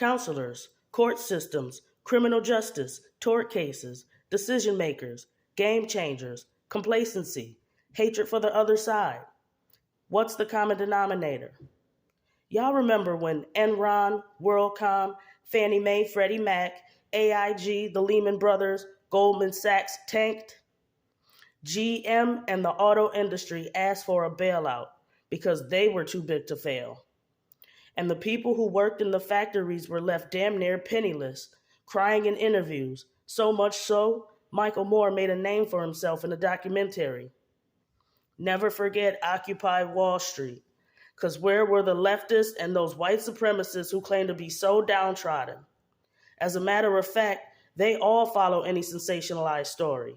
counselors, court systems, criminal justice, tort cases, decision makers, game changers, complacency, hatred for the other side. What's the common denominator? Y'all remember when Enron, WorldCom, Fannie Mae, Freddie Mac, AIG, the Lehman Brothers, Goldman Sachs tanked? GM and the auto industry asked for a bailout because they were too big to fail. And the people who worked in the factories were left damn near penniless, crying in interviews, so much so, Michael Moore made a name for himself in a documentary. Never forget Occupy Wall Street, because where were the leftists and those white supremacists who claim to be so downtrodden? As a matter of fact, they all follow any sensationalized story,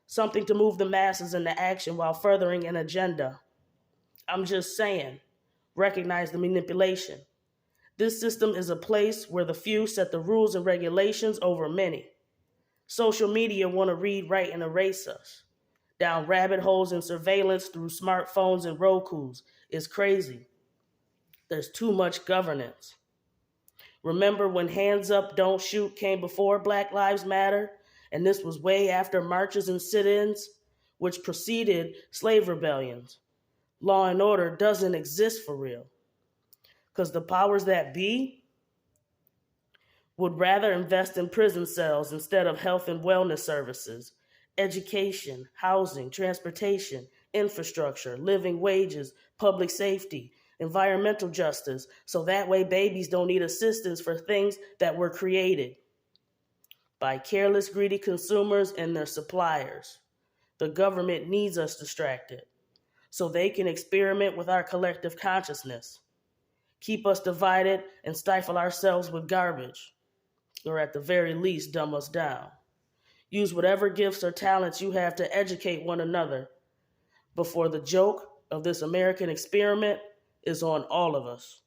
something to move the masses into action while furthering an agenda. I'm just saying, recognize the manipulation. This system is a place where the few set the rules and regulations over many. Social media want to read, write, and erase us. Down rabbit holes and surveillance through smartphones and Rokus is crazy. There's too much governance. Remember when Hands Up, Don't Shoot came before Black Lives Matter? And this was way after marches and sit-ins, which preceded slave rebellions. Law and order doesn't exist for real. Because the powers that be would rather invest in prison cells instead of health and wellness services, education, housing, transportation, infrastructure, living wages, public safety, environmental justice, so that way babies don't need assistance for things that were created by careless, greedy consumers and their suppliers. The government needs us distracted so they can experiment with our collective consciousness, keep us divided, and stifle ourselves with garbage, or at the very least, dumb us down. Use whatever gifts or talents you have to educate one another before the joke of this American experiment is on all of us.